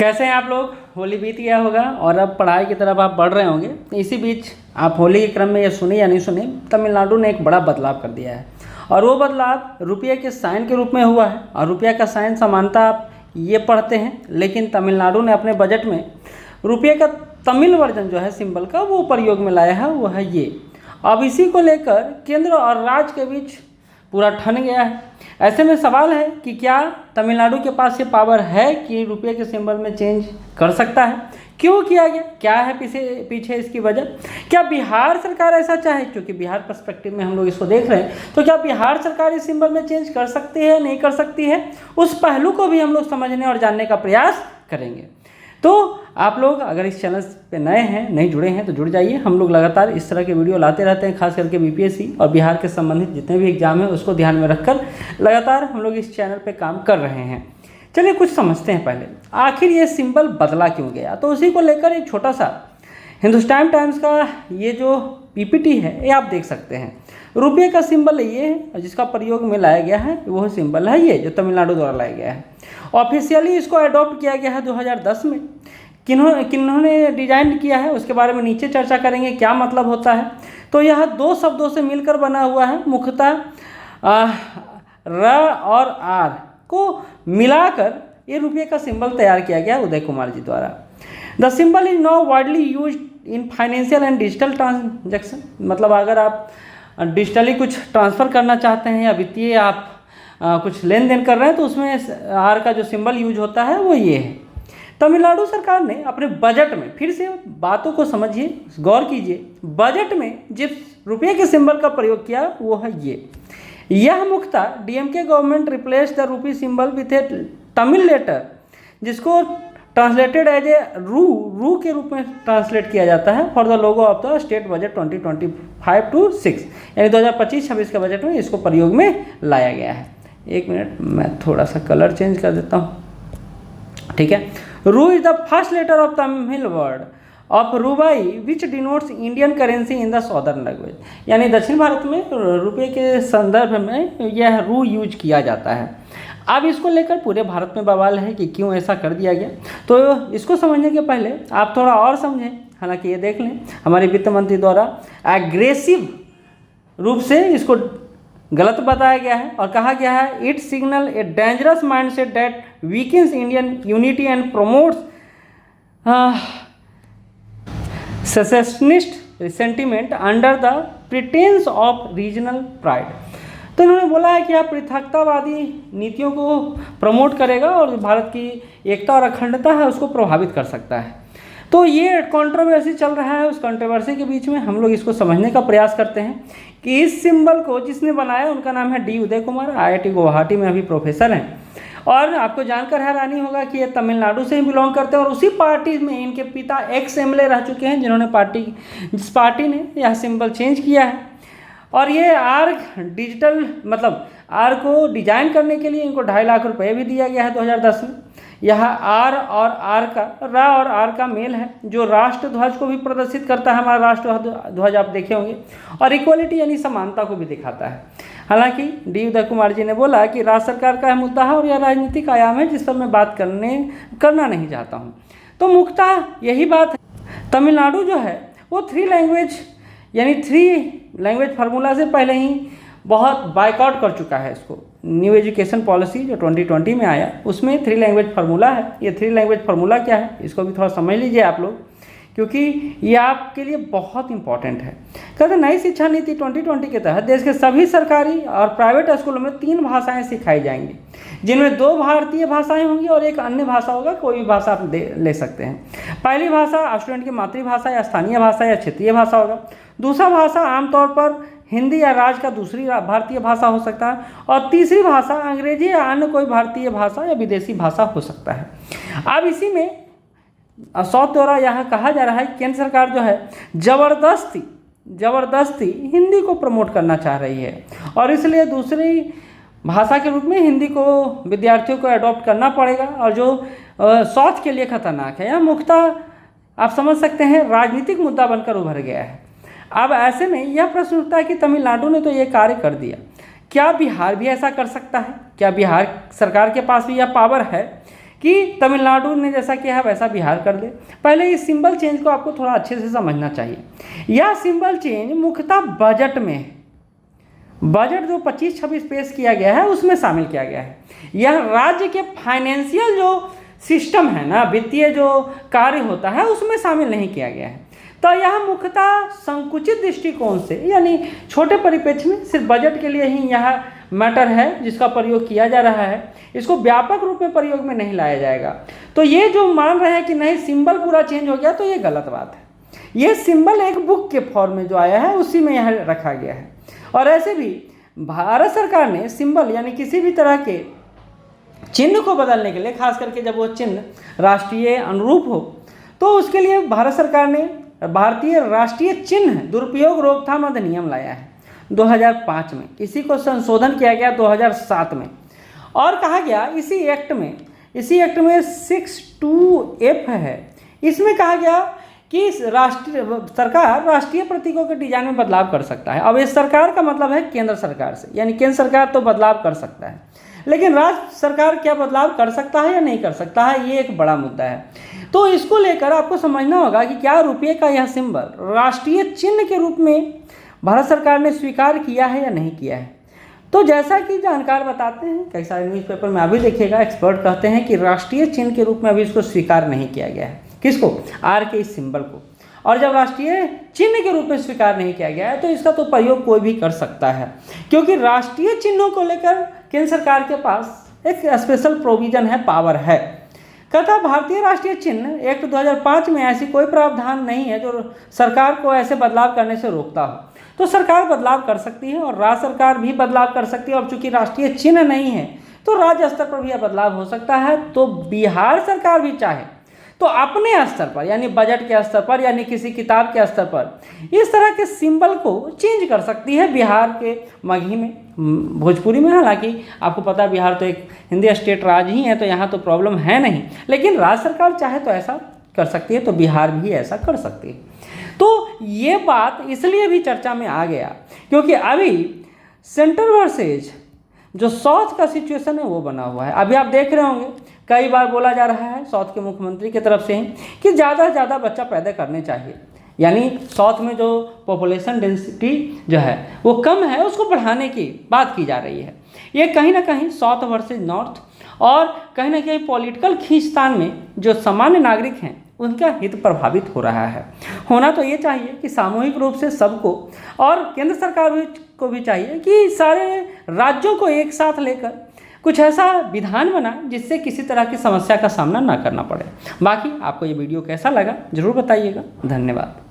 कैसे हैं आप लोग। होली बीत गया होगा और अब पढ़ाई की तरफ आप बढ़ रहे होंगे। इसी बीच आप होली के क्रम में ये सुने या नहीं सुने, तमिलनाडु ने एक बड़ा बदलाव कर दिया है और वो बदलाव रुपये के साइन के रूप में हुआ है। और रुपया का साइन समानता आप ये पढ़ते हैं, लेकिन तमिलनाडु ने अपने बजट में रुपये का तमिल वर्जन जो है सिंबल का वो प्रयोग में लाया है, वो है ये। अब इसी को लेकर केंद्र और राज्य के बीच पूरा ठन गया है। ऐसे में सवाल है कि क्या तमिलनाडु के पास ये पावर है कि रुपये के सिंबल में चेंज कर सकता है। क्यों किया गया, क्या है पीछे इसकी वजह। क्या बिहार सरकार ऐसा चाहे, क्योंकि बिहार पर्सपेक्टिव में हम लोग इसको देख रहे हैं, तो क्या बिहार सरकार इस सिंबल में चेंज कर सकती है, नहीं कर सकती है, उस पहलू को भी हम लोग समझने और जानने का प्रयास करेंगे। तो आप लोग अगर इस चैनल पे नए हैं, नहीं जुड़े हैं, तो जुड़ जाइए। हम लोग लगातार इस तरह के वीडियो लाते रहते हैं, खास करके बीपीएससी और बिहार के संबंधित जितने भी एग्जाम हैं उसको ध्यान में रखकर लगातार हम लोग इस चैनल पे काम कर रहे हैं। चलिए कुछ समझते हैं पहले, आखिर ये सिंबल बदला क्यों गया। तो उसी को लेकर एक छोटा सा हिंदुस्तान टाइम्स का ये जो पीपीटी है ये आप देख सकते हैं। रुपये का सिंबल ये है जिसका प्रयोग में लाया गया है, वह सिंबल है ये जो तमिलनाडु द्वारा लाया गया है। ऑफिशियली इसको अडॉप्ट किया गया है 2010 में। किन्होंने डिजाइन किया है उसके बारे में नीचे चर्चा करेंगे, क्या मतलब होता है। तो यह दो शब्दों से मिलकर बना हुआ है, मुख्यतः र और आर को मिलाकर ये रुपये का सिंबल तैयार किया गया उदय कुमार जी द्वारा। The symbol is now widely use in financial and digital transaction. मतलब अगर आप डिजिटली कुछ ट्रांसफ़र करना चाहते हैं या वित्तीय आप कुछ लेन देन कर रहे हैं तो उसमें आर का जो सिंबल यूज होता है वो ये है। तमिलनाडु सरकार ने अपने बजट में, फिर से बातों को समझिए, गौर कीजिए, बजट में जिस रुपये के सिंबल का प्रयोग किया वो है ये। यह मुख्यतः DMK government replace the rupee symbol with a Tamil letter, जिसको ट्रांसलेटेड एज ए रू के रूप में ट्रांसलेट किया जाता है for the logo of the state budget 2025-6, यानी 2025-26 के बजट में इसको प्रयोग में लाया गया है। एक मिनट, मैं थोड़ा सा कलर चेंज कर देता हूँ, ठीक है। Ru is the first letter of Tamil word of rubai which denotes Indian currency in the southern language, यानी दक्षिण भारत में रुपये के संदर्भ में यह रू यूज किया जाता है। अब इसको लेकर पूरे भारत में बवाल है कि क्यों ऐसा कर दिया गया। तो इसको समझने के पहले आप थोड़ा और समझें। हालांकि ये देख लें, हमारे वित्त मंत्री द्वारा एग्रेसिव रूप से इसको गलत बताया गया है और कहा गया है it signal a dangerous mindset that weakens Indian unity and promotes secessionist sentiment under the pretence of regional pride. तो इन्होंने बोला है कि यह पृथकतावादी नीतियों को प्रमोट करेगा और भारत की एकता और अखंडता है उसको प्रभावित कर सकता है। तो ये कंट्रोवर्सी चल रहा है, उस कंट्रोवर्सी के बीच में हम लोग इसको समझने का प्रयास करते हैं कि इस सिंबल को जिसने बनाया उनका नाम है डी उदय कुमार, आईआईटी गुवाहाटी में अभी प्रोफेसर हैं। और आपको जानकर हैरानी होगा कि ये तमिलनाडु से ही बिलोंग करते हैं और उसी पार्टी में इनके पिता एक्स एमएलए रह चुके हैं जिन्होंने जिस पार्टी ने यह सिंबल चेंज किया है। और ये आर डिजिटल, मतलब आर को डिजाइन करने के लिए इनको 2.5 लाख रुपए भी दिया गया है 2010 में। यह आर और आर का, रा और आर का मेल है जो राष्ट्र ध्वज को भी प्रदर्शित करता है, हमारा राष्ट्र ध्वज आप देखे होंगे, और इक्वलिटी यानी समानता को भी दिखाता है। हालांकि डी उदय कुमार जी ने बोला कि राज्य सरकार का मुद्दा है और यह राजनीतिक आयाम है जिस पर मैं बात करना नहीं चाहता हूँ। तो मुख्यतः यही बात है। तमिलनाडु जो है वो 3 लैंग्वेज फार्मूला से पहले ही बहुत बाइकआउट कर चुका है इसको। न्यू एजुकेशन पॉलिसी जो 2020 में आया उसमें 3 लैंग्वेज फार्मूला है। ये 3 लैंग्वेज फार्मूला क्या है इसको भी थोड़ा समझ लीजिए आप लोग, क्योंकि ये आपके लिए बहुत इंपॉर्टेंट है। कहते नई शिक्षा नीति 2020 के तहत देश के सभी सरकारी और प्राइवेट स्कूलों में 3 भाषाएं सिखाई जाएंगी, जिनमें 2 भारतीय भाषाएं होंगी और एक अन्य भाषा होगा, कोई भी भाषा आप ले सकते हैं। पहली भाषा स्टूडेंट की मातृभाषा या स्थानीय भाषा या क्षेत्रीय भाषा होगा। दूसरा भाषा आमतौर पर हिंदी या राज्य का दूसरी भारतीय भाषा हो सकता है और तीसरी भाषा अंग्रेजी या अन्य कोई भारतीय भाषा या विदेशी भाषा हो सकता है। अब इसी में सौत द्वारा यहाँ कहा जा रहा है केंद्र सरकार जो है जबरदस्ती हिंदी को प्रमोट करना चाह रही है और इसलिए दूसरी भाषा के रूप में हिंदी को विद्यार्थियों को अडॉप्ट करना पड़ेगा, और जो स्वास्थ्य के लिए खतरनाक है। यह मुख्यतः आप समझ सकते हैं राजनीतिक मुद्दा बनकर उभर गया है। अब ऐसे में यह प्रश्न उठता है कि तमिलनाडु ने तो ये कार्य कर दिया, क्या बिहार भी ऐसा कर सकता है? क्या बिहार सरकार के पास भी यह पावर है कि तमिलनाडु ने जैसा किया है वैसा बिहार कर दे। पहले इस सिंबल चेंज को आपको थोड़ा अच्छे से समझना चाहिए। यह सिंबल चेंज मुख्यतः बजट में है, बजट जो 25-26 पेश किया गया है उसमें शामिल किया गया है। यह राज्य के फाइनेंशियल जो सिस्टम है ना, वित्तीय जो कार्य होता है उसमें शामिल नहीं किया गया है। तो यह मुख्यतः संकुचित दृष्टिकोण से यानी छोटे परिप्रेक्ष्य में सिर्फ बजट के लिए ही यह मैटर है जिसका प्रयोग किया जा रहा है, इसको व्यापक रूप में प्रयोग में नहीं लाया जाएगा। तो ये जो मान रहे हैं कि नहीं सिंबल पूरा चेंज हो गया, तो ये गलत बात है। ये सिंबल एक बुक के फॉर्म में जो आया है उसी में यह रखा गया है। और ऐसे भी भारत सरकार ने सिंबल यानी किसी भी तरह के चिन्ह को बदलने के लिए, खास करके जब वो चिन्ह राष्ट्रीय अनुरूप हो, तो उसके लिए भारत सरकार ने भारतीय राष्ट्रीय चिन्ह दुरुपयोग रोकथाम अधिनियम लाया है 2005 में। इसी को संशोधन किया गया 2007 में और कहा गया इसी एक्ट में 62F है, इसमें कहा गया कि सरकार राष्ट्रीय प्रतीकों के डिजाइन में बदलाव कर सकता है। अब इस सरकार का मतलब है केंद्र सरकार से, यानी केंद्र सरकार तो बदलाव कर सकता है, लेकिन राज्य सरकार क्या बदलाव कर सकता है या नहीं कर सकता है, ये एक बड़ा मुद्दा है। तो इसको लेकर आपको समझना होगा कि क्या रुपये का यह सिंबल राष्ट्रीय चिन्ह के रूप में भारत सरकार ने स्वीकार किया है या नहीं किया है। तो जैसा कि जानकार बताते हैं, कई सारे न्यूज़पेपर में अभी देखिएगा एक्सपर्ट कहते हैं कि राष्ट्रीय चिन्ह के रूप में अभी इसको स्वीकार नहीं किया गया है। किसको? आर के इस सिंबल को। और जब राष्ट्रीय चिन्ह के रूप में स्वीकार नहीं किया गया है तो इसका तो प्रयोग कोई भी कर सकता है, क्योंकि राष्ट्रीय चिन्हों को लेकर केंद्र सरकार के पास एक स्पेशल प्रोविजन है, पावर है। कहता भारतीय राष्ट्रीय चिन्ह एक्ट 2005 में ऐसी कोई प्रावधान नहीं है जो सरकार को ऐसे बदलाव करने से रोकता हो। तो सरकार बदलाव कर सकती है और राज्य सरकार भी बदलाव कर सकती है। और चूंकि राष्ट्रीय चिन्ह नहीं है तो राज्य स्तर पर भी यह बदलाव हो सकता है। तो बिहार सरकार भी चाहे तो अपने स्तर पर यानी बजट के स्तर पर यानी किसी किताब के स्तर पर इस तरह के सिंबल को चेंज कर सकती है बिहार के मगही में, भोजपुरी में। हालांकि आपको पता है बिहार तो एक हिंदी स्टेट राज्य ही है, तो यहाँ तो प्रॉब्लम है नहीं, लेकिन राज्य सरकार चाहे तो ऐसा कर सकती है, तो बिहार भी ऐसा कर सकती है। तो ये बात इसलिए भी चर्चा में आ गया क्योंकि अभी सेंटर वर्सेज जो साउथ का सिचुएशन है वो बना हुआ है। अभी आप देख रहे होंगे कई बार बोला जा रहा है साउथ के मुख्यमंत्री की तरफ से ही कि ज़्यादा से ज़्यादा बच्चा पैदा करने चाहिए, यानी साउथ में जो पॉपुलेशन डेंसिटी जो है वो कम है, उसको बढ़ाने की बात की जा रही है। ये कहीं ना कहीं साउथ वर्सेज नॉर्थ और कहीं ना कहीं पॉलिटिकल खींचतान में जो सामान्य नागरिक हैं उनका हित प्रभावित हो रहा है। होना तो ये चाहिए कि सामूहिक रूप से सबको, और केंद्र सरकार को भी चाहिए कि सारे राज्यों को एक साथ लेकर कुछ ऐसा विधान बना जिससे किसी तरह की समस्या का सामना ना करना पड़े। बाकी आपको ये वीडियो कैसा लगा ज़रूर बताइएगा। धन्यवाद।